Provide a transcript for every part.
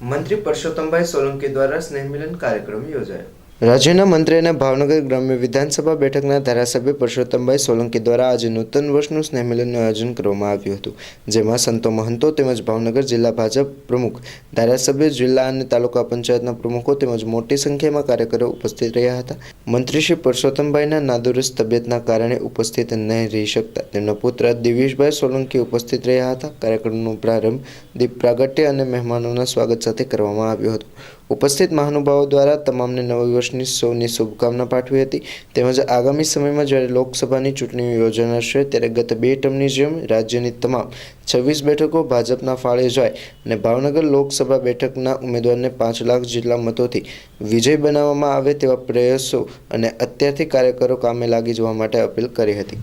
મંત્રી પરસોત્તમભાઈ સોલંકી દ્વારા સ્નેહ મિલન કાર્યક્રમ યોજાયો। રાજ્યના મંત્રી અને ભાવનગર ગ્રામ્ય વિધાનસભા બેઠકના ધારાસભ્ય પરસોત્તમભાઈ સોલંકી દ્વારા આજે નૂતન વર્ષનું સ્નેહ મિલનનું આયોજન કરવામાં આવ્યું હતું, જેમાં સંતો મહંતો તેમજ ભાવનગર જિલ્લા ભાજપ પ્રમુખ, ધારાસભ્ય, જિલ્લા અને તાલુકા પંચાયતના પ્રમુખો તેમજ મોટી સંખ્યામાં કાર્યકરો ઉપસ્થિત રહ્યા હતા। મંત્રી શ્રી પરસોત્તમભાઈના નાદુરસ્ત તબિયતના કારણે ઉપસ્થિત નહીં રહી શકતા તેમના પુત્ર દિવેશભાઈ સોલંકી ઉપસ્થિત રહ્યા હતા। કાર્યક્રમનો પ્રારંભ દીપ પ્રાગટ્ય અને મહેમાનોના સ્વાગત સાથે કરવામાં આવ્યો હતો। ઉપસ્થિત મહાનુભાવો દ્વારા તમામને નવા વર્ષની સૌની શુભકામના પાઠવી હતી, તેમજ આગામી સમયમાં જ્યારે લોકસભાની ચૂંટણીઓ યોજાનાર છે ત્યારે ગત 2 ટર્મની જેમ રાજ્યની તમામ 26 બેઠકો ભાજપના ફાળે જાય અને ભાવનગર લોકસભા બેઠકના ઉમેદવારને 5 લાખ જેટલા મતોથી વિજય બનાવવામાં આવે તેવા પ્રયાસો અને અત્યારથી કાર્યકરો કામે લાગી જવા માટે અપીલ કરી હતી।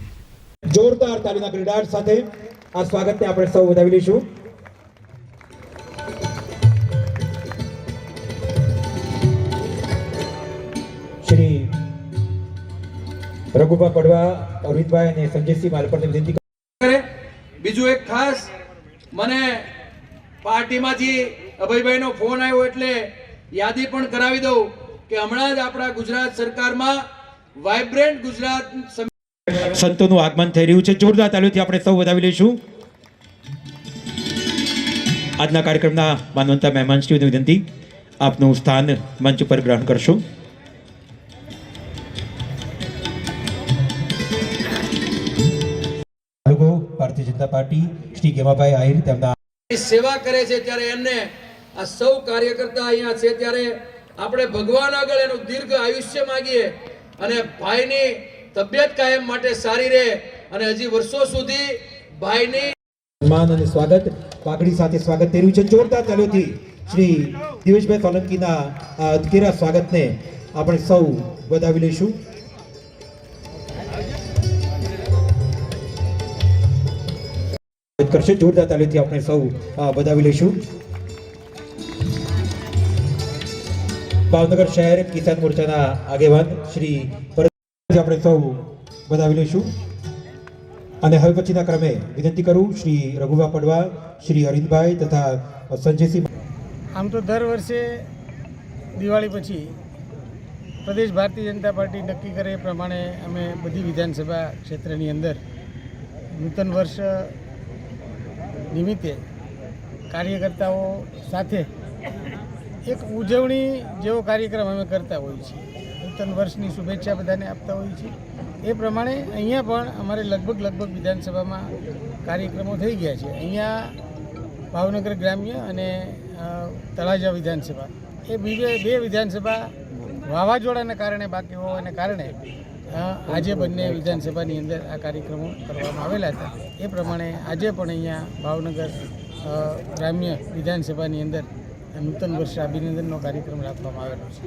જોરદાર તાળીના ગડગડાટ સાથે આ સ્વાગતને આપણે સૌ વધાવી લઈશું। શ્રી રઘુભા પડવા, અરવિંદભાઈ અને સંજયસિંહ માલપરને વિનંતી કરે। બીજું એક ખાસ મને પાર્ટીમાંથી અભયભાઈનો ફોન આવ્યો એટલે યાદી પણ કરાવી દઉં કે હમણાં જ આપણા ગુજરાત સરકારમાં વાઇબ્રન્ટ ગુજરાત સંતોનું આગમન થઈ રહ્યું છે। જોરદાર તાળીઓથી આપણે સૌ વધાવી લઈશું। આજના કાર્યક્રમના માનવંતા મહેમાનશ્રીઓની વિનંતી, આપનું સ્થાન મંચ ઉપર ગ્રહણ કરશો। ભારતીય જનતા પાર્ટી શ્રી ગેમાભાઈ આહિર તેમના સેવા કરે છે ત્યારે એમને આ સૌ કાર્યકર્તા અહીંયા છે ત્યારે આપણે ભગવાન આગળ એનું દીર્ઘ આયુષ્ય માંગીએ અને ભાઈની તબિયત કાયમ માટે સારી રહે અને હજી વર્ષો સુધી ભાઈની સન્માન અને સ્વાગત પાઘડી સાથે સ્વાગત થઈ રહ્યું છે। જોરદાર તાળીઓથી શ્રી દિવેશભાઈ સોલંકીના અધકેરા સ્વાગતને આપણે સૌ વધાવી લઈશું। કરશે જોરદાર તાળીઓથી આપણે સૌ વધાવી લઈશું। ભાવનગર શહેર કિસાન મોરચાના આગેવાન શ્રી આપણે સૌ વધાવી લઈશું। અને હવે પછીના ક્રમે વિનંતી કરું શ્રી રઘુભા પડવા, શ્રી અરવિંદભાઈ તથા સંજયસિંહ। આમ તો દર વર્ષે દિવાળી પછી પ્રદેશ ભારતીય જનતા પાર્ટી નક્કી કરે એ પ્રમાણે અમે બધી વિધાનસભા ક્ષેત્રની અંદર નૂતન વર્ષ નિમિત્તે કાર્યકર્તાઓ સાથે એક ઉજવણી જેવો કાર્યક્રમ અમે કરતા હોઈએ છીએ। નૂતન વર્ષની શુભેચ્છા બધાને આપતા હોઈએ છીએ। એ પ્રમાણે અહીંયા પણ અમારે લગભગ વિધાનસભામાં કાર્યક્રમો થઈ ગયા છે। અહીંયા ભાવનગર ગ્રામ્ય અને તળાજા વિધાનસભા એ બે વિધાનસભા વાવાઝોડાના કારણે બાકી હોવાને કારણે આજે બંને વિધાનસભાની અંદર આ કાર્યક્રમો કરવામાં આવેલા હતા। એ પ્રમાણે આજે પણ અહીંયા ભાવનગર ગ્રામ્ય વિધાનસભાની અંદર નૂતન વર્ષ અભિનંદનનો કાર્યક્રમ રાખવામાં આવેલો છે।